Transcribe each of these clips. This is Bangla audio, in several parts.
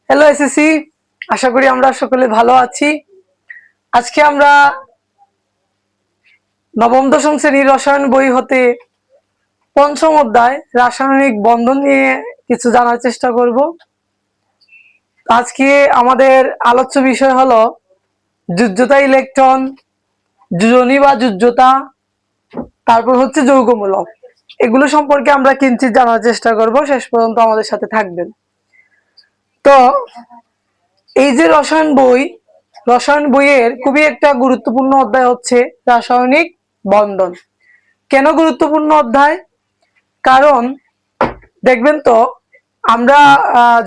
হ্যালো এসএসসি, আশা করি আমরা সকলে ভালো আছি। আজকে আমরা নবম দশম শ্রেণীর রসায়ন বই হতে পঞ্চম অধ্যায় রাসায়নিক বন্ধন নিয়ে কিছু জানার চেষ্টা করব। আজকে আমাদের আলোচ্য বিষয় হলো যোজ্যতা ইলেকট্রন, যোজনী বা যোজ্যতা, তারপর হচ্ছে যৌগমূলক। এগুলো সম্পর্কে আমরা কিঞ্চিৎ জানার চেষ্টা করব, শেষ পর্যন্ত আমাদের সাথে থাকবেন। তো এই যে রসায়ন বইয়ের খুবই একটা গুরুত্বপূর্ণ অধ্যায় হচ্ছে রাসায়নিক বন্ধন। কেন গুরুত্বপূর্ণ অধ্যায়? কারণ দেখবেন তো আমরা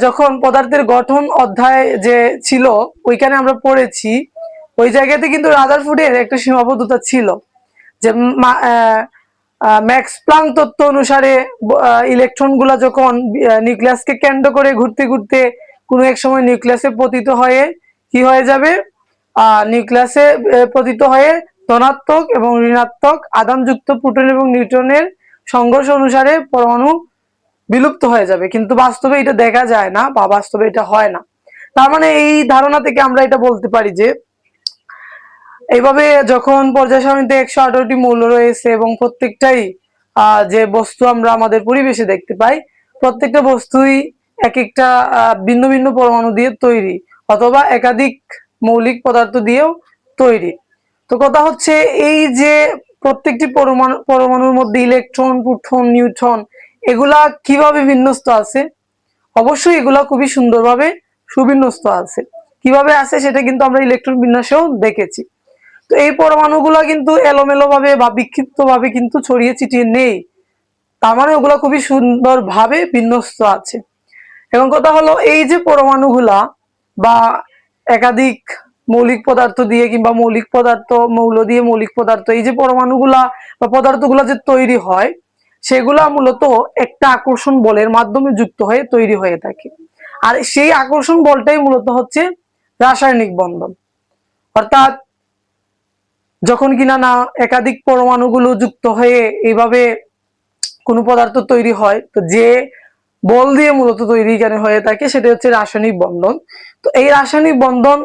যখন পদার্থের গঠন অধ্যায় যে ছিল ওইখানে আমরা পড়েছি, ওই জায়গাতে কিন্তু রাদারফোর্ডের একটা সীমাবদ্ধতা ছিল যে ম্যাক্স প্লাংক তত্ত্ব অনুসারে ইলেকট্রন গুলা যখন নিউক্লিয়াসকে কেন্দ্র করে ঘুরতে ঘুরতে কোনো এক সময় নিউক্লিয়াসে পতিত হয়ে কি হয়ে যাবে, নিউক্লিয়াসে পতিত হয়ে ধনাত্মক এবং ঋণাত্মক আধানযুক্ত প্রোটন এবং নিউট্রনের সংঘর্ষ অনুসারে পরমাণু বিলুপ্ত হয়ে যাবে। কিন্তু বাস্তবে এটা দেখা যায় না বা বাস্তবে এটা হয় না। তার মানে এই ধারণা থেকে আমরা এটা বলতে পারি যে এইভাবে যখন পর্যায় সারণীতে 118টি মৌল রয়েছে এবং প্রত্যেকটাই যে বস্তু আমরা আমাদের পরিবেশে দেখতে পাই, প্রত্যেকটা বস্তুই এক একটা ভিন্ন ভিন্ন পরমাণু দিয়ে তৈরি অথবা একাধিক মৌলিক পদার্থ দিয়েও তৈরি। তো কথা হচ্ছে এই যে প্রত্যেকটি পরমাণুর মধ্যে ইলেকট্রন, প্রোটন, নিউট্রন এগুলা কিভাবে বিন্যস্ত আছে? অবশ্যই এগুলা খুবই সুন্দরভাবে সুবিন্যস্ত আছে। কিভাবে আছে সেটা কিন্তু আমরা ইলেকট্রন বিন্যাসেও দেখেছি। তো এই পরমাণুগুলা কিন্তু এলোমেলো ভাবে বা বিক্ষিপ্ত ভাবে কিন্তু ছড়িয়ে ছিটিয়ে নেই, তার মানে ওগুলা খুবই সুন্দরভাবে বিন্যস্ত আছে। এবং কথা হলো এই যে পরমাণুগুলা বা একাধিক মৌলিক পদার্থ দিয়ে কিংবা মৌল দিয়ে মৌলিক পদার্থ, এই যে পরমাণুগুলা বা পদার্থগুলা যে তৈরি হয় সেগুলা মূলত একটা আকর্ষণ বলের মাধ্যমে যুক্ত হয়ে তৈরি হয়ে থাকে। আর সেই আকর্ষণ বলটাই মূলত হচ্ছে রাসায়নিক বন্ধন। অর্থাৎ যখন কিনা না একাধিক পরমাণুগুলো যুক্ত হয়ে এইভাবে কোনো পদার্থ তৈরি হয়, তো যে বল দিয়ে মূলত তৈরি এখানে হয়ে থাকে সেটা হচ্ছে রাসায়নিক বন্ধন। তো এই রাসায়নিক বন্ধন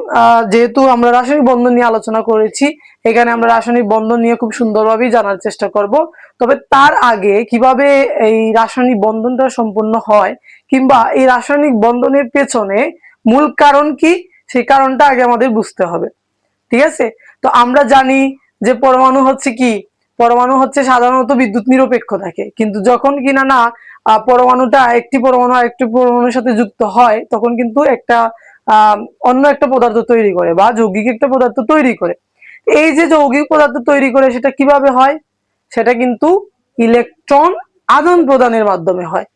যেহেতু আমরা রাসায়নিক বন্ধন নিয়ে আলোচনা করেছি, এখানে আমরা রাসায়নিক বন্ধন নিয়ে খুব সুন্দরভাবেই জানার চেষ্টা করব। তবে তার আগে কিভাবে এই রাসায়নিক বন্ধনটা সম্পূর্ণ হয় কিংবা এই রাসায়নিক বন্ধনের পেছনে মূল কারণ কি, সেই কারণটা আগে আমাদের বুঝতে হবে। ঠিক আছে? তো আমরা জানি যে পরমাণু হচ্ছে সাধারণত বিদ্যুৎ নিরপেক্ষ থাকে, কিন্তু যখন কিনা না পরমাণুটা একটি পরমাণু আরেকটি পরমাণুর সাথে যুক্ত হয় তখন কিন্তু একটা অন্য একটা পদার্থ তৈরি করে বা যৌগিক একটা পদার্থ তৈরি করে। এই যে যৌগিক পদার্থ তৈরি করে সেটা কিভাবে হয়? সেটা কিন্তু ইলেকট্রন আদান প্রদানের মাধ্যমে হয়।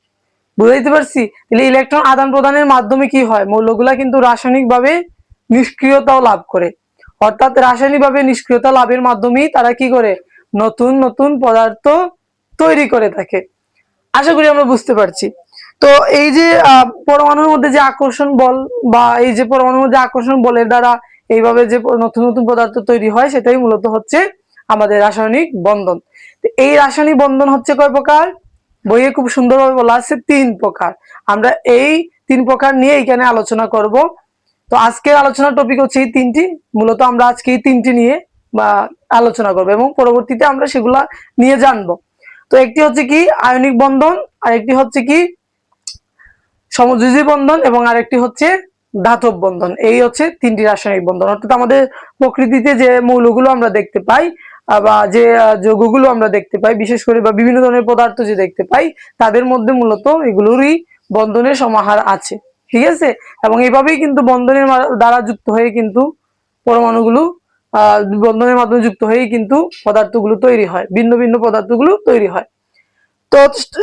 বুঝাইতে পারছি? তাহলে ইলেকট্রন আদান প্রদানের মাধ্যমে কি হয়? মৌলগুলা কিন্তু রাসায়নিকভাবে নিষ্ক্রিয়তাও লাভ করে। অর্থাৎ রাসায়নিকভাবে নিষ্ক্রিয়তা লাভের মাধ্যমেই তারা কি করে? নতুন নতুন পদার্থ তৈরি করে থাকে। আশা করি আমরা বুঝতে পারছি। তো এই যে পরমাণুর মধ্যে যে আকর্ষণ বল বা এই যে পরমাণুর মধ্যে আকর্ষণ বলের দ্বারা এইভাবে যে নতুন নতুন পদার্থ তৈরি হয় সেটাই মূলত হচ্ছে আমাদের রাসায়নিক বন্ধন। এই রাসায়নিক বন্ধন হচ্ছে কয় প্রকার? বইয়ে খুব সুন্দরভাবে বলা আছে 3 প্রকার। আমরা এই 3 প্রকার নিয়ে এখানে আলোচনা করব। তো আজকের আলোচনার টপিক হচ্ছে এই 3টি। মূলত আমরা আজকে এই 3টি নিয়ে বা আলোচনা করব এবং পরবর্তীতে আমরা সেগুলা নিয়ে জানবো। তো একটি হচ্ছে কি আয়নিক বন্ধন, আরেকটি হচ্ছে কি সমযোজী বন্ধন এবং আরেকটি হচ্ছে ধাতব বন্ধন। এই হচ্ছে 3টি রাসায়নিক বন্ধন। অর্থাৎ আমাদের প্রকৃতিতে যে মৌলগুলো আমরা দেখতে পাই বা যে যৌগগুলো আমরা দেখতে পাই, বিশেষ করে বা বিভিন্ন ধরনের পদার্থ যে দেখতে পাই, তাদের মধ্যে মূলত এগুলোরই বন্ধনের সমাহার আছে। ঠিক আছে? এবং এইভাবেই কিন্তু বন্ধনের দ্বারা যুক্ত হয়ে কিন্তু পরমাণুগুলো বন্ধনের মাধ্যমে যুক্ত হয়েই কিন্তু পদার্থগুলো তৈরি হয়, ভিন্ন ভিন্ন পদার্থগুলো তৈরি হয়। তো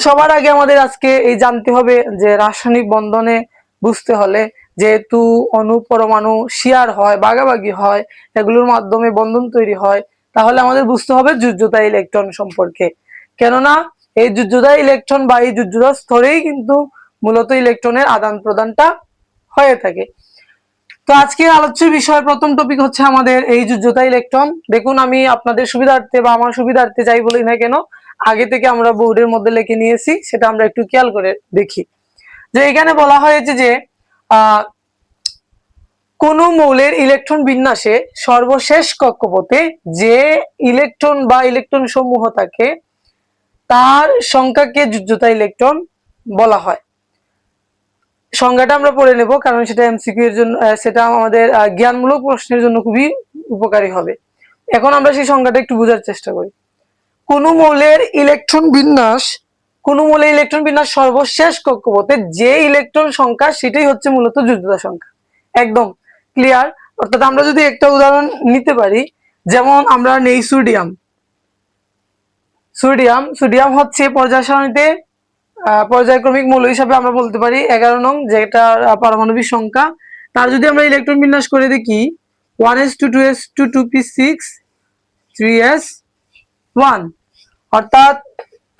সবার আগে আমাদের আজকে এই জানতে হবে যে রাসায়নিক বন্ধনে বুঝতে হলে যেহেতু অণু পরমাণু শেয়ার হয়, ভাগাভাগি হয়, এগুলোর মাধ্যমে বন্ধন তৈরি হয়, তাহলে আমাদের বুঝতে হবে যোজ্যতা ইলেকট্রন সম্পর্কে। কেননা এই যোজ্যতা ইলেকট্রন বা এই যোজ্যতা স্তরেই কিন্তু মূলত ইলেকট্রনের আদান প্রদানটা হয়ে থাকে। তো আজকে আলোচ্য বিষয় প্রথম টপিক হচ্ছে আমাদের এই যোজ্যতা ইলেকট্রন। দেখুন, আমি আপনাদের সুবিধার্থে বা আমার সুবিধার্থে যাই বলি না কেন, আগে থেকে আমরা বোর্ডের মধ্যে লিখে নিয়েছি, সেটা আমরা একটু খেয়াল করে দেখি। যে এখানে বলা হয়েছে যে কোন মৌলের ইলেকট্রন বিন্যাসে সর্বশেষ কক্ষপথে যে ইলেকট্রন বা ইলেকট্রন সমূহ থাকে তার সংখ্যাকে যোজ্যতা ইলেকট্রন বলা হয়। সংজ্ঞাটা আমরা পড়ে নেব, কারণ সেটা এমসিকিউ এর জন্য, সেটা আমাদের জ্ঞানমূলক প্রশ্নের জন্য খুবই উপকারী হবে। এখন আমরা সেই সংজ্ঞাটা একটু বোঝার চেষ্টা করি। কোন মৌলের ইলেকট্রন বিন্যাস সর্বশেষ কক্ষপথে যে ইলেকট্রন সংখ্যা সেটাই হচ্ছে মূলত যোজ্যতা সংখ্যা। একদম ক্লিয়ার। অর্থাৎ আমরা যদি একটা উদাহরণ নিতে পারি, যেমন আমরা নেই সোডিয়াম হচ্ছে পর্যায় সারণীতে পর্যায়ক্রমিক মৌল হিসাবে আমরা বলতে পারি 11 নং, যেটা পারমাণবিক সংখ্যা। তার যদি আমরা ইলেকট্রন বিন্যাস করে দেখি 1s2 2s2 2p6 3s1, অর্থাৎ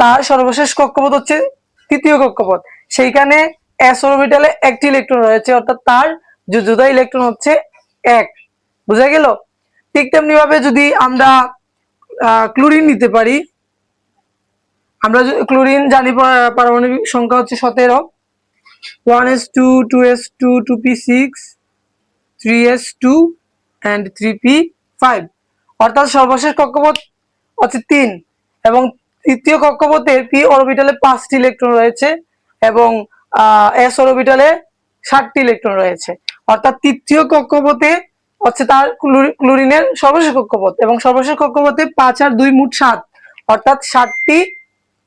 তার সর্বশেষ কক্ষপথ হচ্ছে তৃতীয় কক্ষপথ। সেইখানে s অরবিটালে একটি ইলেকট্রন রয়েছে, অর্থাৎ তার যোজ্যতা ইলেকট্রন হচ্ছে 1। বুঝা গেল? ঠিক তেমনি ভাবে যদি আমরা ক্লোরিন নিতে পারি, আমরা ক্লোরিন জানি পারমাণবিক সংখ্যা হচ্ছে 17, 1s2 2s2 2p6 3s2 and 3p5, অর্থাৎ সর্বশেষ কক্ষপথ হচ্ছে 3 এবং তৃতীয় কক্ষপথের p অরবিটালে 5টি ইলেকট্রন রয়েছে এবং s অরবিটালে 7টি ইলেকট্রন রয়েছে। অর্থাৎ তৃতীয় কক্ষপথে হচ্ছে তার ক্লোরিনের সর্বশেষ কক্ষপথ, এবং সর্বশেষ কক্ষপথে 5 আর 2 মোট 7, অর্থাৎ 7টি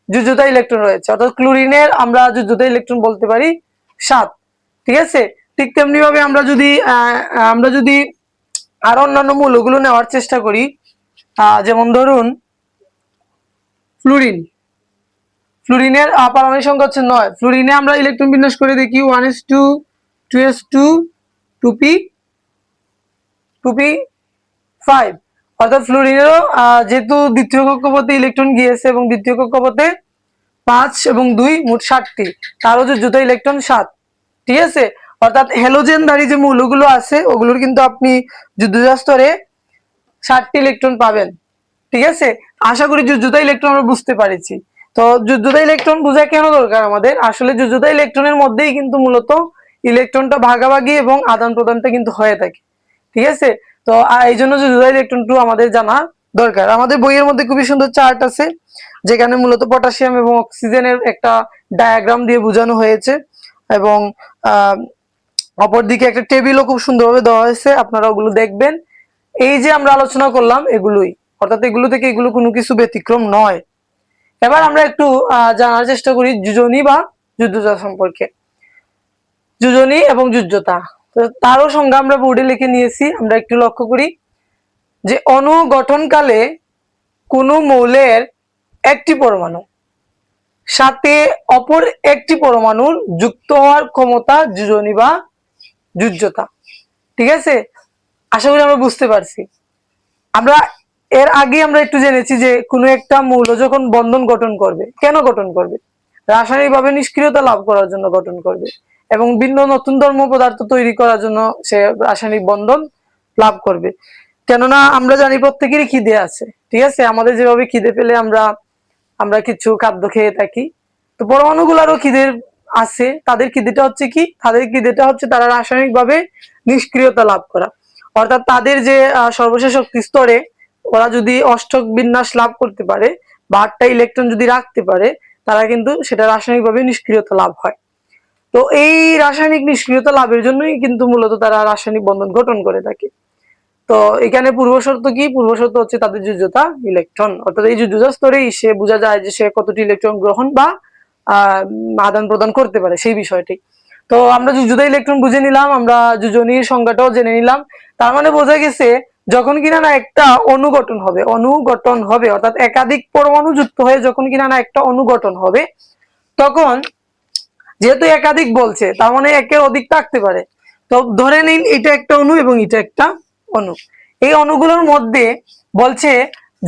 যোজ্যতা ইলেকট্রন রয়েছে। অর্থাৎ ক্লোরিনের আমরা যোজ্যতা ইলেকট্রন বলতে পারি 7। ঠিক আছে? ঠিক তেমনি ভাবে আমরা যদি আর অন্যান্য মৌলগুলো নেওয়ার চেষ্টা করি, যেমন ধরুন ফ্লুরিনের পারমাণবিক সংখ্যা হচ্ছে 9। ফ্লুরিনে আমরা ইলেকট্রন বিন্যাস করে দেখি 1s2 2s2 2p5, অর্থাৎ ফ্লুরিনেরও যেহেতু দ্বিতীয় কক্ষপথে ইলেকট্রন গিয়েছে এবং দ্বিতীয় কক্ষপথে 5 এবং 2 মোট 7টি, তারও যোজ্যতা ইলেকট্রন 7। ঠিক আছে? অর্থাৎ হ্যালোজেনধারী যে মৌলগুলো আছে ওগুলোর কিন্তু আপনি যোজ্যতা স্তরে 7টি ইলেকট্রন পাবেন। ঠিক আছে? আশা করি যোজ্যতা ইলেকট্রন আমরা বুঝতে পারছি। তো যোজ্যতা ইলেকট্রন বোঝা কেন দরকার আমাদের? আসলে যোজ্যতা ইলেকট্রনের মধ্যেই কিন্তু মূলত ইলেকট্রনটা ভাগাভাগি এবং আদান প্রদানটা কিন্তু হয়ে থাকে। ঠিক আছে? তো এই জন্য যোজ্যতা ইলেকট্রনটা আমাদের জানা দরকার। আমাদের বইয়ের মধ্যে খুবই সুন্দর চার্ট আছে, যেখানে মূলত পটাশিয়াম এবং অক্সিজেনের একটা ডায়াগ্রাম দিয়ে বোঝানো হয়েছে, এবং অপরদিকে একটা টেবিলও খুব সুন্দরভাবে দেওয়া হয়েছে, আপনারা ওগুলো দেখবেন। এই যে আমরা আলোচনা করলাম এগুলোই, অর্থাৎ এগুলো থেকে এগুলো কোনো কিছু ব্যতিক্রম নয়। এবার আমরা একটু জানার চেষ্টা করি যোজনী বা যোজ্যতা সম্পর্কে। যোজনী এবং যোজ্যতা, তারও সংজ্ঞা আমরা বোর্ডে লিখে নিয়েছি। আমরা একটু লক্ষ্য করি যে অণু গঠনকালে কোনো মৌলের একটি পরমাণু সাথে অপর একটি পরমাণুর যুক্ত হওয়ার ক্ষমতা যোজনী বা যোজ্যতা। ঠিক আছে? আশা করি আমরা বুঝতে পারছি। আমরা এর আগে আমরা একটু জেনেছি যে কোনো একটা মৌল যখন বন্ধন গঠন করবে, কেন গঠন করবে? রাসায়নিকভাবে নিষ্ক্রিয়তা লাভ করার জন্য গঠন করবে, এবং ভিন্ন নতুন ধর্ম পদার্থ তৈরি করার জন্য সে রাসায়নিক বন্ধন লাভ করবে। কেননা আমরা জানি প্রত্যেকেরই খিদে আছে। ঠিক আছে? আমাদের যেভাবে খিদে পেলে আমরা কিছু খাদ্য খেয়ে থাকি, তো পরমাণুগুলোরও খিদের আছে। তাদের খিদেটা হচ্ছে কি? তাদের খিদেটা হচ্ছে তারা রাসায়নিকভাবে নিষ্ক্রিয়তা লাভ করা। অর্থাৎ তাদের যে সর্বশেষ শক্তি স্তরে ওরা যদি অষ্টক বিন্যাস লাভ করতে পারে বা 8টা ইলেকট্রন যদি রাখতে পারে, তারা কিন্তু সেটা রাসায়নিকভাবে নিষ্ক্রিয়তা লাভ হয়। তো এই রাসায়নিক নিষ্ক্রিয়তা লাভের জন্যই কিন্তু মূলত তারা রাসায়নিক বন্ধন গঠন করে থাকে। তো এখানে পূর্বশর্ত কি? পূর্বশর্ত হচ্ছে তাদের যোজ্যতা ইলেকট্রন। অর্থাৎ এই যোজ্যতা স্তরেই সে বোঝা যায় যে সে কতটি ইলেকট্রন গ্রহণ বা আদান প্রদান করতে পারে সেই বিষয়টি। তো আমরা যোজ্যতা ইলেকট্রন বুঝে নিলাম, আমরা যোজনীর সংজ্ঞাটাও জেনে নিলাম। তার মানে বোঝা গেছে যখন কিনা না একটা অনুগঠন হবে অর্থাৎ একাধিক পরমাণু যুক্ত হয়ে যখন কিনা না একটা অনুগঠন হবে, তখন যেহেতু একাধিক বলছে তার মানে একের অধিক থাকতে পারে। তো ধরে নিন এটা একটা অণু এবং এটা একটা অণু। এই অণুগুলোর মধ্যে বলছে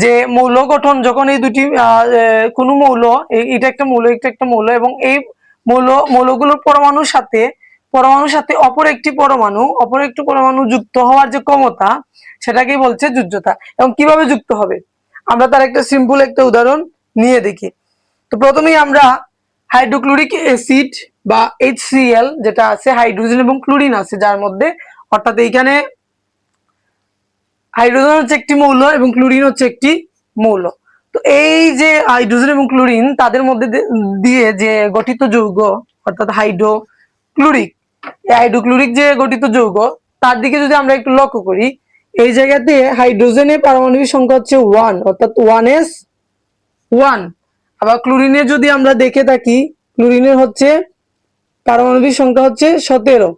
যে মৌল গঠন যখন এই দুটি কোন মৌল, এটা একটা মৌল এটা একটা মৌল, এবং এই মৌলগুলোর পরমাণুর সাথে অপর একটি পরমাণু যুক্ত হওয়ার যে ক্ষমতা, সেটাকেই বলছে যোজ্যতা। এবং কিভাবে যুক্ত হবে আমরা তার একটা সিম্পল একটা উদাহরণ নিয়ে দেখি। তো প্রথমেই আমরা হাইড্রোক্লোরিক অ্যাসিড বা HCl যেটা আছে, হাইড্রোজেন এবং ক্লোরিন আছে যার মধ্যে, অর্থাৎ এইখানে হাইড্রোজেন হচ্ছে একটি মৌল এবং ক্লোরিন হচ্ছে একটি মৌল। তো এই যে হাইড্রোজেন এবং ক্লোরিন তাদের মধ্যে দিয়ে যে গঠিত যৌগ অর্থাৎ হাইড্রোক্লোরিক, এই হাইড্রোক্লোরিক যে গঠিত যৌগ তার দিকে যদি আমরা একটু লক্ষ্য করি, এই জায়গাতে হাইড্রোজেনের পারমাণবিক সংখ্যা হচ্ছে 1 অর্থাৎ 1s1। আবার ক্লোরিনের যদি আমরা দেখে থাকি, ক্লোরিনের হচ্ছে পারমাণবিক সংখ্যা হচ্ছে 17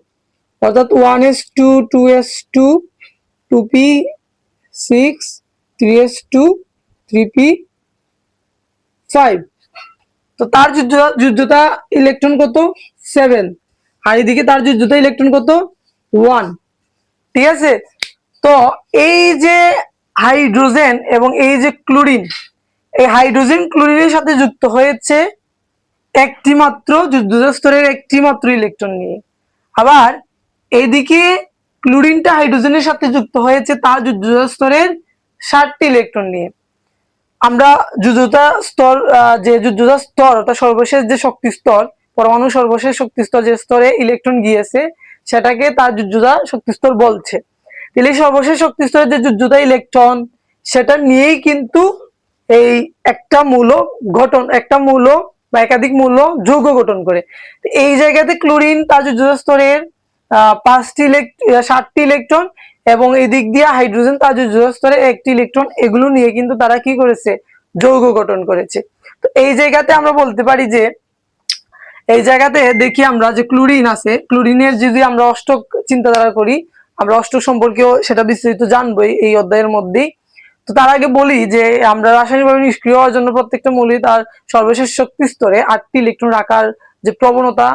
অর্থাৎ 1s2 2s2 2p6 3s2 3p5। তো তার যোজ্যতা ইলেকট্রন কত 7, আর এদিকে তার যোজ্যতা ইলেকট্রন কত 1। ঠিক আছে, তো এই যে হাইড্রোজেন এবং এই যে ক্লোরিন, এই হাইড্রোজেন ক্লোরিনের সাথে যুক্ত হয়েছে একটি মাত্র যোজ্যতা স্তরের একটি মাত্র ইলেকট্রন নিয়ে। আবার এইদিকে ক্লোরিনটা হাইড্রোজেনের সাথে যুক্ত হয়েছে তার যোজ্যতা স্তরের 7টি ইলেকট্রন নিয়ে। আমরা যোজ্যতা স্তর, যে যোজ্যতা স্তর অর্থাৎ সর্বশেষ যে শক্তি স্তর, পরমাণু সর্বশেষ শক্তি স্তর যে স্তরে ইলেকট্রন গিয়েছে সেটাকে তার যোজ্যতা শক্তি স্তর বলছে। তাহলে সর্বশেষ শক্তি স্তরের যে যোজ্যতা ইলেকট্রন সেটা নিয়েই কিন্তু এই একটা মৌল গঠন, একটা মৌল বা একাধিক মৌল যৌগ গঠন করে। এই জায়গাতে ক্লোরিন তার যোজ্যতা স্তরের 7টি ইলেকট্রন এবং এই দিক দিয়ে হাইড্রোজেন তার যোজ্যতা স্তরে 1টি ইলেকট্রন, এগুলো নিয়ে কিন্তু তারা কি করেছে যৌগ গঠন করেছে। তো এই জায়গাতে আমরা বলতে পারি যে এই জায়গাতে দেখি আমরা যে ক্লোরিন আছে, ক্লোরিনের যদি আমরা অষ্টক চিন্তাধারা করি, আমরা অষ্টক সম্পর্কেও সেটা বিস্তারিত জানবোই এই অধ্যায়ের মধ্যেই। তো তার আগে বলি যে আমরা রাসায়নিকভাবে নিষ্ক্রিয় হওয়ার জন্য প্রত্যেকটা মৌলই তার সর্বশেষ শক্তি স্তরে 8টি ইলেকট্রন রাখার যে প্রবণতা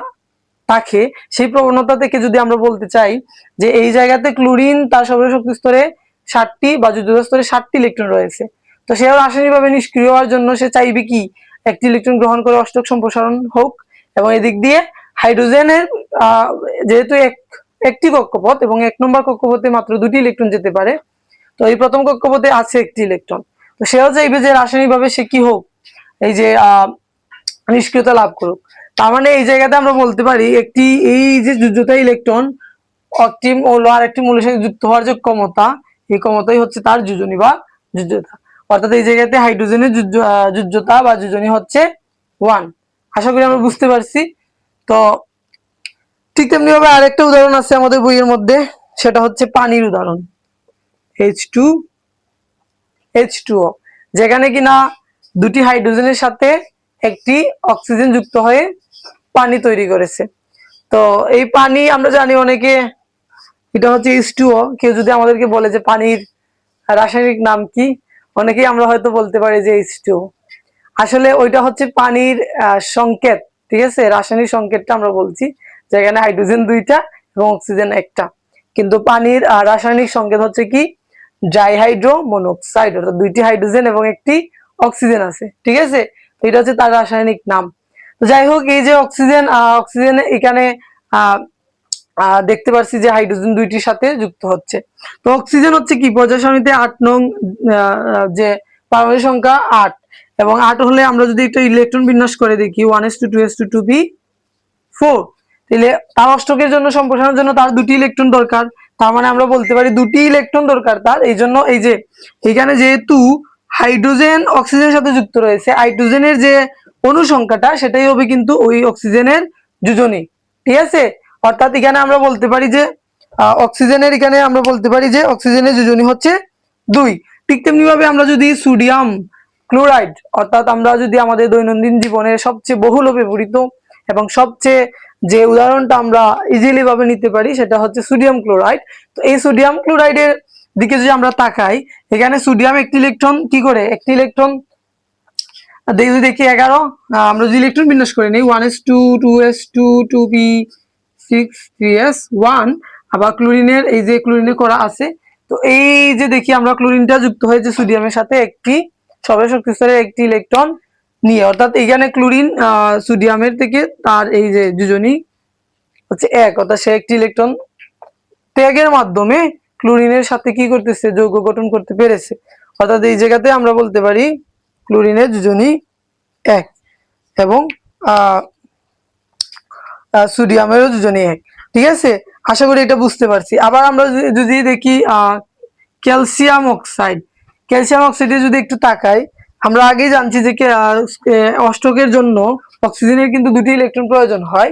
থাকে, সেই প্রবণতা থেকে যদি আমরা বলতে চাই যে এই জায়গাতে ক্লোরিন তার সর্বশেষ শক্তি স্তরে 7টি বা যোজ্যতা স্তরে 7টি ইলেকট্রন রয়েছে, তো সে রাসায়নিকভাবে নিষ্ক্রিয় হওয়ার জন্য সে চাইবে কি একটি ইলেকট্রন গ্রহণ করে অষ্টক সম্প্রসারণ হোক। এবং এদিক দিয়ে হাইড্রোজেনের যেহেতু একটি কক্ষপথ এবং 1 নম্বর কক্ষপথে মাত্র 2টি ইলেকট্রন যেতে পারে, তো এই প্রথম কক্ষপথে আছে একটি ইলেকট্রন, তো সেও চাইবে যে রাসায়নিকভাবে সে কি হোক এই যে নিষ্ক্রিয়তা লাভ করুক। তার মানে এই জায়গাতে আমরা বলতে পারি একটি এই যে যোজ্যতা ইলেকট্রন একটি মৌল আর একটি মৌলের সাথে যুক্ত হওয়ার যে ক্ষমতা, এই ক্ষমতাই হচ্ছে তার যোজনী বা যোজ্যতা। অর্থাৎ এই জায়গাতে হাইড্রোজেনের যোজ্যতা বা যোজনী হচ্ছে 1। আশা করি আমরা বুঝতে পারছি। তো ঠিক তেমনি ভাবে আরেকটা উদাহরণ আছে আমাদের বইয়ের মধ্যে, সেটা হচ্ছে পানির উদাহরণ H2O, যেখানে কিনা দুটি হাইড্রোজেনের সাথে একটি অক্সিজেন যুক্ত হয়ে পানি তৈরি করেছে। তো এই পানি আমরা জানি অনেকে এটা হচ্ছে H2O, কেউ যদি আমাদেরকে বলে যে পানির রাসায়নিক নাম কি, অনেকেই আমরা হয়তো বলতে পারি যে H2O। আসলে ওইটা হচ্ছে পানির সংকেত, ঠিক আছে, রাসায়নিক সংকেতটা আমরা বলছি, যেখানে হাইড্রোজেন 2টা এবং অক্সিজেন 1টা, কিন্তু পানির রাসায়নিক সংকেত হচ্ছে কি ডাইহাইড্রো মনোক্সাইড, অর্থাৎ 2টি হাইড্রোজেন এবং একটি অক্সিজেন আছে। ঠিক আছে, এটা হচ্ছে তার রাসায়নিক নাম। তো যাই হোক, এই যে অক্সিজেন এখানে দেখতে পাচ্ছি যে হাইড্রোজেন 2টির সাথে যুক্ত হচ্ছে। তো অক্সিজেন হচ্ছে কি পর্যায় সারণীতে 8 নং যে পারমাণবিক সংখ্যা 8, এবং 8 হলে আমরা যদি একটা ইলেকট্রন বিন্যাস করে দেখি 1s2 2s2 2p4, তাহলে তার অষ্টকের জন্য সম্প্রসারণের জন্য তার 2টি ইলেকট্রন দরকার। তার মানে আমরা বলতে পারি 2টি ইলেকট্রন দরকার তার। এই জন্য এই যে এখানে যেহেতু হাইড্রোজেন অক্সিজেনের সাথে যুক্ত রয়েছে, হাইড্রোজেনের যে অণু সংখ্যাটা সেটাই হবে কিন্তু ওই অক্সিজেনের যোজনী। ঠিক আছে, অর্থাৎ এখানে আমরা বলতে পারি যে অক্সিজেনের এখানে আমরা বলতে পারি যে অক্সিজেনের যোজনী হচ্ছে 2। ঠিক তেমনি ভাবে আমরা যদি সোডিয়াম ক্লোরাইড, অর্থাৎ আমরা যদি আমাদের দৈনন্দিন জীবনের সবচেয়ে বহুল ব্যবহৃত এবং সবচেয়ে যে উদাহরণটা আমরা ইজিলি ভাবে নিতে পারি সেটা হচ্ছে সোডিয়াম ক্লোরাইড। তো এই সোডিয়াম ক্লোরাইডের দিকে যদি আমরা তাকাই, এখানে সোডিয়াম একটি ইলেকট্রন কি করে, একটি ইলেকট্রন দেখি 11, আমরা যদি ইলেকট্রন বিন্যাস করে নিই 1s2 2s2 2p6 3s1। আবার ক্লোরিনের এই যে ক্লোরিনে করা আছে, তো এই যে দেখি আমরা ক্লোরিনটা যুক্ত হয়েছে সোডিয়ামের সাথে একটি সর্বশেষ শক্তি স্তরের একটি ইলেকট্রন নিয়ে, অর্থাৎ এখানে ক্লোরিন সোডিয়ামের থেকে তার এই যে যোজনী হচ্ছে 1, অর্থাৎ সে একটি ইলেকট্রন ত্যাগের মাধ্যমে ক্লোরিনের সাথে কি করতেছে যৌগ গঠন করতে পেরেছে। অর্থাৎ এই জায়গাতে আমরা বলতে পারি ক্লোরিনের যোজনী 1 এবং সোডিয়ামেরও যোজনী 1। ঠিক আছে, আশা করি এটা বুঝতে পারছি। আবার আমরা যদি দেখি ক্যালসিয়াম অক্সাইড, ক্যালসিয়াম অক্সাইডে যদি একটু তাকাই, আমরা আগেই জানছি যে অষ্টকের জন্য অক্সিজেনের কিন্তু দুটি ইলেকট্রন প্রয়োজন হয়।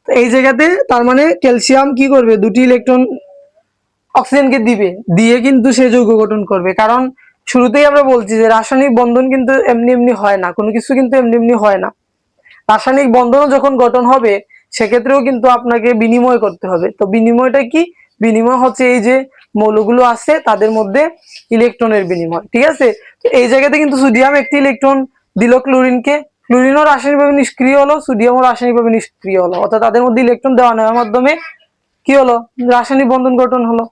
তো এই জায়গাতে তার মানে ক্যালসিয়াম কি করবে, দুটি ইলেকট্রন অক্সিজেনকে দিবে, দিয়ে কিন্তু সে যৌগ গঠন করবে। কারণ শুরুতেই আমরা বলছি যে রাসায়নিক বন্ধন কিন্তু এমনি এমনি হয় না, কোনো কিছু কিন্তু এমনি এমনি হয় না। রাসায়নিক বন্ধনও যখন গঠন হবে সেক্ষেত্রেও কিন্তু আপনাকে বিনিময় করতে হবে। তো বিনিময়টা কি? বিনিময় হচ্ছে এই যে মৌলগুলো আছে তাদের মধ্যে ইলেকট্রনের বিনিময়, ঠিক আছে। তো এই জায়গাতে কিন্তু সোডিয়াম একটি ইলেকট্রন দিল ক্লোরিনকে, ক্লোরিনও রাসায়নিকভাবে নিষ্ক্রিয় হলো, সোডিয়ামও রাসায়নিকভাবে নিষ্ক্রিয় হলো, অর্থাৎ তাদের মধ্যে ইলেকট্রন দেওয়া নেওয়ার মাধ্যমে কি হলো, রাসায়নিক বন্ধন গঠন হলো।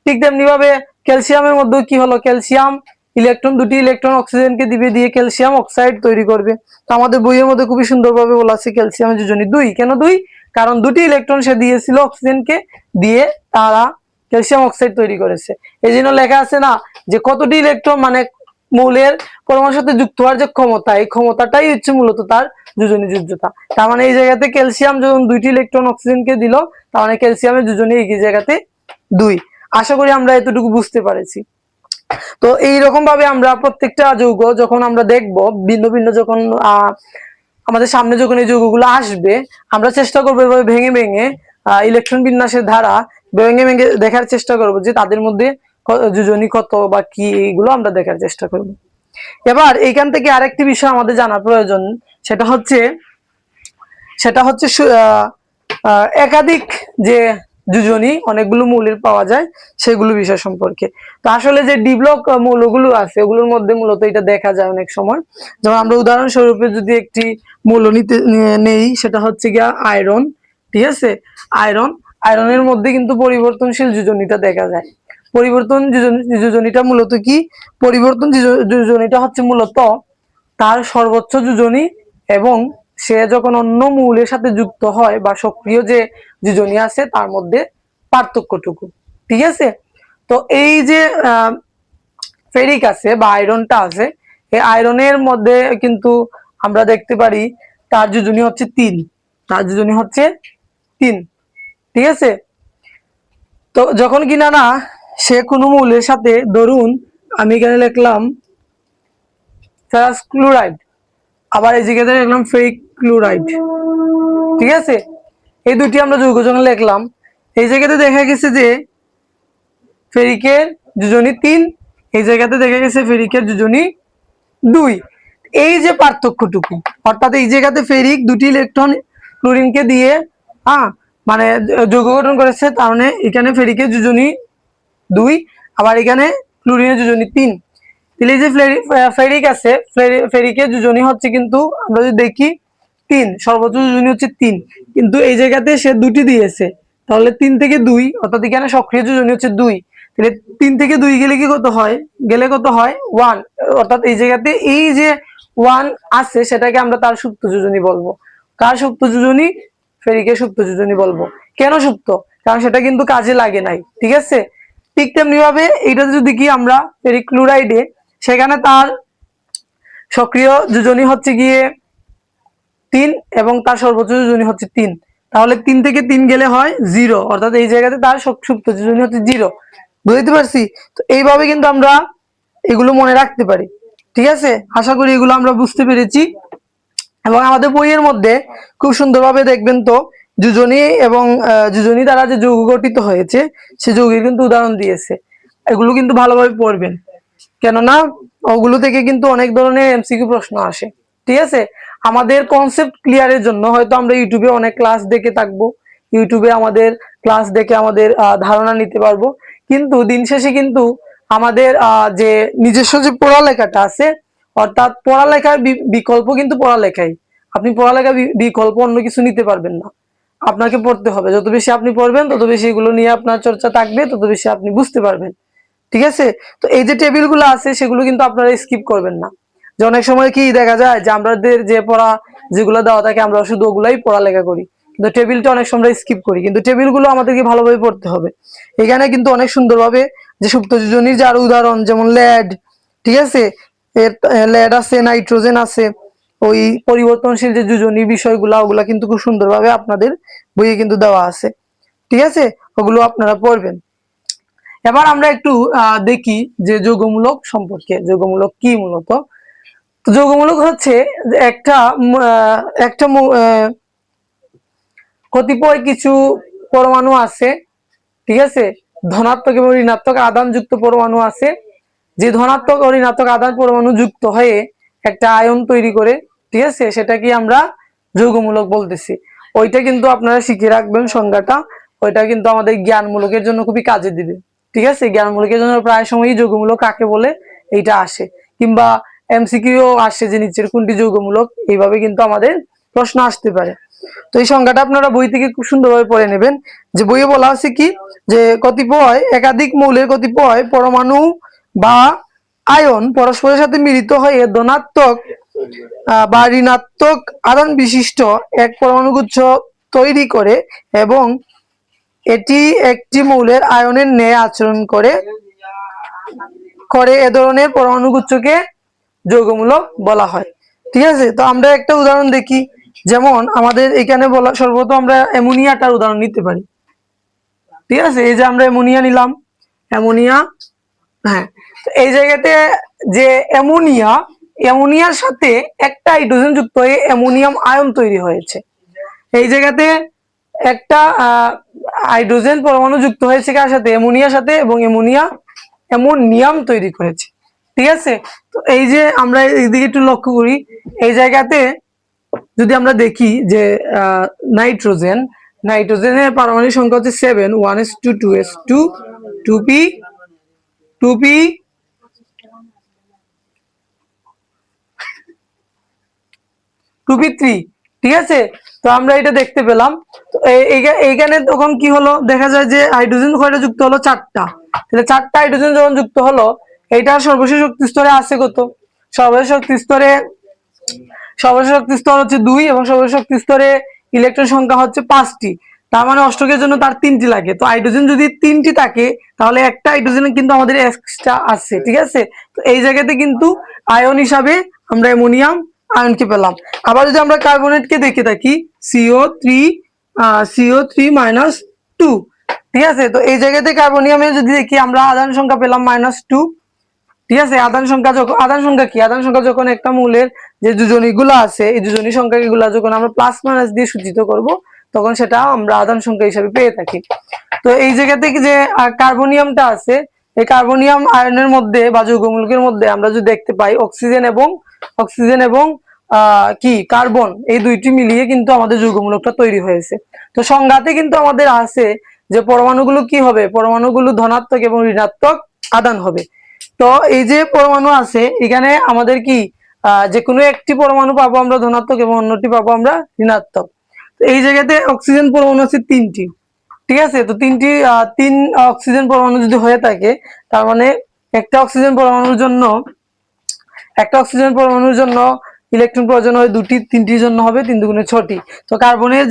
ঠিক তেমনি ভাবে ক্যালসিয়ামের মধ্যে কি হলো, ক্যালসিয়াম ইলেকট্রন, দুটি ইলেকট্রন অক্সিজেনকে দিবে, দিয়ে ক্যালসিয়াম অক্সাইড তৈরি করবে। তো আমাদের বইয়ের মধ্যে খুবই সুন্দরভাবে বলা আছে ক্যালসিয়ামের যোজনী 2। কেন 2? কারণ দুটি ইলেকট্রন সে দিয়েছিল অক্সিজেনকে, দিয়ে তারা ক্যালসিয়াম অক্সাইড তৈরি করেছে। এই জন্য লেখা আছে না যে কতটি ইলেকট্রন মানে মৌলের পরমাণুর সাথে যুক্ত হওয়ার যে ক্ষমতা, এই ক্ষমতাটাই হচ্ছে মূলত তার যোজনী যোজ্যতা। তার মানে এই জায়গাতে ক্যালসিয়াম যখন দুইটি ইলেকট্রন অক্সিজেনকে দিল, তার মানে ক্যালসিয়ামের যোজনী এই জায়গাতে 2। আশা করি আমরা এতটুকু বুঝতে পারেছি। তো এইরকম ভাবে আমরা প্রত্যেকটা যৌগ যখন আমরা দেখব, ভিন্ন ভিন্ন যখন আমাদের সামনে যখন এই যৌগগুলো আসবে, আমরা চেষ্টা করবো এভাবে ভেঙে ভেঙে ইলেকট্রন বিন্যাসের ধারা ভেঙে ভেঙে দেখার চেষ্টা করব যে তাদের মধ্যে যোজনী কত বা কি, এইগুলো আমরা দেখার চেষ্টা করব। এবার এইখান থেকে আরেকটি বিষয় আমাদের জানা প্রয়োজন, সেটা হচ্ছে একাধিক যে যোজনী অনেকগুলো মৌলের পাওয়া যায় সেগুলো বিষয় সম্পর্কে। তো আসলে যে ডি ব্লক মৌলগুলো আছে ওগুলোর মধ্যে মূলত এটা দেখা যায় অনেক সময়। যেমন আমরা উদাহরণস্বরূপ যদি একটি মৌল নেই, সেটা হচ্ছে গিয়া আয়রন, ঠিক আছে। আয়রনের মধ্যে কিন্তু পরিবর্তনশীল যোজনীটা দেখা যায়। পরিবর্তন যোজনীটা মূলত কি? পরিবর্তন যোজনীটা হচ্ছে মূলত তার সর্বোচ্চ যোজনী এবং সে যখন অন্য মৌলের সাথে যুক্ত হয় বা সক্রিয় যে যোজনী আছে তার মধ্যে পার্থক্যটুকু, ঠিক আছে। তো এই যে ফেরিক আছে বা আয়রনটা আছে, এই আয়রনের মধ্যে কিন্তু আমরা দেখতে পারি তার যোজনী হচ্ছে 3, তার যোজনী হচ্ছে 3, ঠিক আছে। তো যখন কিনা না সে কোনো মৌলের সাথে, ধরুন আমি এখানে লিখলাম ফেরাস ক্লোরাইড, আবার এই জায়গাতে লিখলাম ফেরিক ক্লোরাইড, ঠিক আছে। এই দুটি আমরা যৌগ যখন লিখলাম, এই জায়গাতে দেখা গেছে যে ফেরিকের যোজনী 3, এই জায়গাতে দেখা গেছে ফেরিকের যোজনী 2। এই যে পার্থক্যটুকু, অর্থাৎ এই জায়গাতে ফেরিক দুটি ইলেকট্রন ক্লোরিনকে দিয়ে মানে যৌগ গঠন করেছে, তার মানে এখানে ফেরিকের যোজনী 2, আবার এখানে ক্লোরিনের যোজনী 3। তাহলে যে ফেরিক আছে, ফেরিকের যোজনী হচ্ছে কিন্তু আমরা যদি দেখি 3, সর্বোচ্চ যোজনী হচ্ছে 3, কিন্তু এই জায়গাতে সে দুটি দিয়েছে, তাহলে 3 থেকে 2, অর্থাৎ এখানে সক্রিয় যোজনী হচ্ছে 2। তাহলে 3 থেকে 2 গেলে কি কত হয়? গেলে কত হয়? 1। অর্থাৎ এই জায়গাতে এই যে 1 আছে সেটাকে আমরা তার সুপ্ত যোজনী বলবো। কার সুপ্ত যোজনী? ফেরিকের সুপ্ত যোজনী বলবো। কেন সুপ্ত? কারণ সেটা কিন্তু কাজে লাগে নাই, ঠিক আছে। ঠিক তেমনি ভাবে এটা যদি কি আমরা ফেরিক ক্লোরাইডে, সেখানে তার সক্রিয় যোজনী হচ্ছে গিয়ে 3 এবং তার সর্বোচ্চ যোজনী হচ্ছে 3, তাহলে 3 থেকে 3 গেলে হয় 0, অর্থাৎ এই জায়গাতে তার সুপ্ত যোজনী হচ্ছে 0। বুঝতে পারছি? তো এইভাবে কিন্তু আমরা এগুলো মনে রাখতে পারি, ঠিক আছে। আশা করি এগুলো আমরা বুঝতে পেরেছি। এবং আমাদের বইয়ের মধ্যে খুব সুন্দরভাবে দেখবেন তো যোজনী এবং যোজনী দ্বারা যে যৌগ গঠিত হয়েছে সে যৌগের কিন্তু উদাহরণ দিয়েছে। এগুলো কিন্তু ভালোভাবে পড়বেন, কেননা ওগুলো থেকে কিন্তু অনেক ধরনের এমসিকিউ প্রশ্ন আসে, ঠিক আছে। আমাদের কনসেপ্ট ক্লিয়ারের জন্য হয়তো আমরা ইউটিউবে অনেক ক্লাস দেখে থাকবো, ইউটিউবে আমাদের ক্লাস দেখে আমাদের ধারণা নিতে পারবো, কিন্তু দিন শেষে কিন্তু আমাদের যে নিজস্ব যে পড়ালেখাটা আছে, অর্থাৎ পড়ালেখার বিকল্প কিন্তু পড়ালেখাই। আপনি পড়ালেখা বিকল্প অন্য কিছু নিতে পারবেন না, আপনাকে পড়তে হবে। যত বেশি আপনি পড়বেন তত বেশি এগুলো নিয়ে আপনার চর্চা থাকবে, তত বেশি আপনি বুঝতে পারবেন, ঠিক আছে। তো এই যে টেবিল গুলো আছে সেগুলো কিন্তু আপনারা স্কিপ করবেন না। যে অনেক সময় কি দেখা যায় যে আমাদের যে পড়া যেগুলো দেওয়া থাকে আমরা শুধু ওগুলাই পড়ালেখা করি, কিন্তু টেবিলটা অনেক সময় স্কিপ করি, কিন্তু টেবিল গুলো আমাদেরকে ভালোভাবে পড়তে হবে। এখানে কিন্তু অনেক সুন্দরভাবে যে সুপ্ত যোজনীর যে আরো উদাহরণ, যেমন লেড, ঠিক আছে, লেড আছে, নাইট্রোজেন আছে, ওই পরিবর্তনশীল যে যোজনী বিষয়গুলা ওগুলা কিন্তু খুব সুন্দরভাবে আপনাদের বইয়ে কিন্তু দেওয়া আছে, ঠিক আছে। ওগুলো আপনারা পড়বেন। এবার আমরা একটু দেখি যে যৌগমূলক সম্পর্কে। যৌগমূলক কি মূলত? তো যৌগমূলক হচ্ছে একটা একটা কতিপয় কিছু পরমাণু আছে, ঠিক আছে, ধনাত্মক এবং ঋণাত্মক আধানযুক্ত পরমাণু আছে, যে ধনাত্মক ও ঋণাত্মক আধান পরমাণু যুক্ত হয়ে একটা আয়ন তৈরি করে, ঠিক আছে, সেটা কি আমরা যৌগমূলক বলতেছি। ওইটা কিন্তু আপনারা শিখে রাখবেন সংজ্ঞাটা, ওইটা কিন্তু আমাদের জ্ঞানমূলকের জন্য খুবই কাজে দিবে, ঠিক আছে। জ্ঞানমূলকের জন্য প্রায় সময়ই যৌগমূলক কাকে বলে এইটা আসে, কিংবা এমসিকিউ আসে যে নিচের কোনটি যৌগমূলক, এইভাবে কিন্তু আমাদের প্রশ্ন আসতে পারে। তো এই সংজ্ঞাটা আপনারা বই থেকে খুব সুন্দরভাবে পড়ে নেবেন। যে বইয়ে বলা আছে কি, যে কতিপয় একাধিক মৌলের কতিপয় পরমাণু বা আয়ন পরস্পরের সাথে মিলিত হয়ে ধনাত্মক বা ঋণাত্মক আধান বিশিষ্ট এক পরমাণুগুচ্ছ তৈরি করে এবং এটি একটি মৌলের আয়নের ন্যায় আচরণ করে এ ধরনের পরমাণুগুচ্ছকে যৌগমূলক বলা হয়, ঠিক আছে। তো আমরা একটা উদাহরণ দেখি, যেমন আমাদের এখানে বলা, সর্বপ্রথম আমরা অ্যামোনিয়াটার উদাহরণ নিতে পারি, ঠিক আছে। এই যে আমরা অ্যামোনিয়া নিলাম, অ্যামোনিয়া, হ্যাঁ, তো এই জায়গাতে যে অ্যামোনিয়ার সাথে একটা হাইড্রোজেন যুক্ত হয়ে অ্যামোনিয়াম আয়ন তৈরি হয়েছে। এই জায়গাতে একটা হাইড্রোজেন পরমাণু যুক্ত হয়েছে কার সাথে? অ্যামোনিয়ার সাথে, এবং অ্যামোনিয়াম তৈরি করেছে, ঠিক আছে। তো এই যে আমরা এইদিকে একটু লক্ষ্য করি, এই জায়গাতে যদি আমরা দেখি যে নাইট্রোজেনের পারমাণবিক সংখ্যা হচ্ছে 7, 1s2 2s2 2p 2p3, ঠিক আছে। তো আমরা এটা দেখতে পেলাম। তো এইখানে তখন কি হলো, দেখা যায় যে হাইড্রোজেন কয়টা যুক্ত হলো? 4টা। তাহলে 4টা হাইড্রোজেন যখন যুক্ত হলো, এইটার সর্বশেষ শক্তি স্তরে আছে কত? সর্বশেষ শক্তি স্তরে হচ্ছে 2, এবং সর্বশেষ শক্তি স্তরে ইলেকট্রন সংখ্যা হচ্ছে 5টি। তার মানে অষ্টকের জন্য তার 3টি লাগে। তো হাইড্রোজেন যদি 3টি থাকে, তাহলে একটা হাইড্রোজেন কিন্তু আমাদের এক্সট্রা আছে, ঠিক আছে। তো এই জায়গাতে কিন্তু আয়ন হিসাবে আমরা অ্যামোনিয়াম আয়নকে পেলাম। আবার যদি আমরা কার্বনেটকে দেখে থাকি, CO3 ঠিক আছে। তো এই জায়গাতে কার্বনিয়ামে যদি দেখি, আমরা আধান সংখ্যা পেলাম -2, ঠিক আছে। আধান সংখ্যা কি? আধান সংখ্যা যখন একটা মৌলের যে যোজনী গুলো আছে, এই যোজনী সংখ্যা গুলা যখন আমরা প্লাস মাইনাস দিয়ে সূচিত করব, তখন সেটা আমরা আধান সংখ্যা হিসেবে পেয়ে থাকি। তো এই জায়গা থেকে যে কার্বনিয়ামটা আছে, এই কার্বনিয়াম আয়নের মধ্যে বা যৌগমূলকের মধ্যে আমরা যদি দেখতে পাই অক্সিজেন এবং কি কার্বন, এই দুইটি মিলিয়ে কিন্তু আমাদের যৌগমূলকটা তৈরি হয়েছে। তো সংজ্ঞাতে কিন্তু আমাদের আছে যে পরমাণুগুলো কি হবে? পরমাণুগুলো ধনাত্মক এবং ঋণাত্মক আধান হবে। তো এই যে পরমাণু আছে, এখানে আমাদের কি যে কোনো একটি পরমাণু পাবো আমরা ধনাত্মক, এবং অন্যটি পাবো আমরা ঋণাত্মক। তো এই জায়গাতে অক্সিজেন পরমাণু আছে 3টি, ঠিক আছে। তো তিন অক্সিজেন পরমাণু যদি হয়ে থাকে, তার মানে একটা অক্সিজেন পরমাণুর জন্য ইলেকট্রন প্রয়োজন হয় 2টি, 3টির জন্য হবে 3 দুগুণে 6টি। তো কার্বনের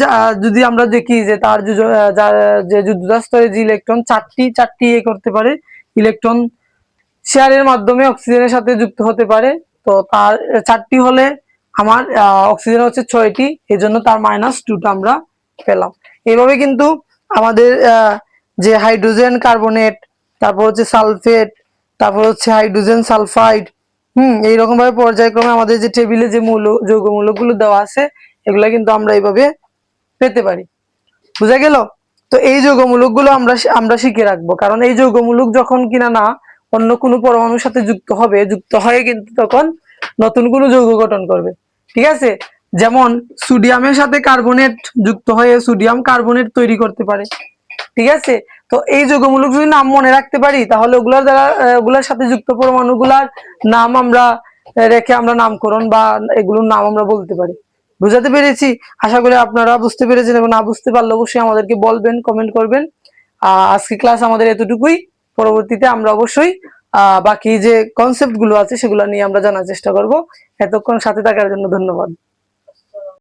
যদি আমরা দেখি যে তার যে যুদ্ধ স্তরে যে ইলেকট্রন 4টি করতে পারে, ইলেকট্রন শেয়ারের মাধ্যমে অক্সিজেনের সাথে যুক্ত হতে পারে। তো তার 4টি হলে আমার অক্সিজেন হচ্ছে 6টি, এই জন্য তার -2টা আমরা পেলাম। এইভাবে কিন্তু আমাদের যে হাইড্রোজেন কার্বনেট, তারপর হচ্ছে সালফেট, তারপর হচ্ছে হাইড্রোজেন সালফাইড, এইরকম ভাবে পর্যায়ক্রমে আমাদের যে টেবিলে যে যৌগমূলক গুলো দেওয়া আছে, এগুলা কিন্তু আমরা এইভাবে পেতে পারি। বুঝা গেল? তো এই যৌগমূলক গুলো আমরা শিখে রাখবো, কারণ এই যৌগমূলক যখন কিনা না অন্য কোনো পরমাণুর সাথে যুক্ত হয়ে কিন্তু তখন নতুন কোনো যৌগ গঠন করবে, ঠিক আছে। যেমন সোডিয়ামের সাথে কার্বনেট যুক্ত হয়ে সোডিয়াম কার্বনেট তৈরি করতে পারে, ঠিক আছে। তো এই যৌগমূলক যদি নাম মনে রাখতে পারি, তাহলে ওগুলোর সাথে যুক্ত পরমাণুগুলার নাম আমরা রেখে আমরা নামকরণ বা এগুলোর নাম আমরা বলতে পারি। বুঝাতে পেরেছি? আশা করি আপনারা বুঝতে পেরেছেন, এবং না বুঝতে পারলে অবশ্যই আমাদেরকে বলবেন, কমেন্ট করবেন। আজকে ক্লাস আমাদের এতটুকুই। পরবর্তীতে আমরা অবশ্যই বাকি যে কনসেপ্ট গুলো আছে সেগুলো নিয়ে আমরা জানার চেষ্টা করব। এতক্ষণ সাথে থাকার জন্য ধন্যবাদ।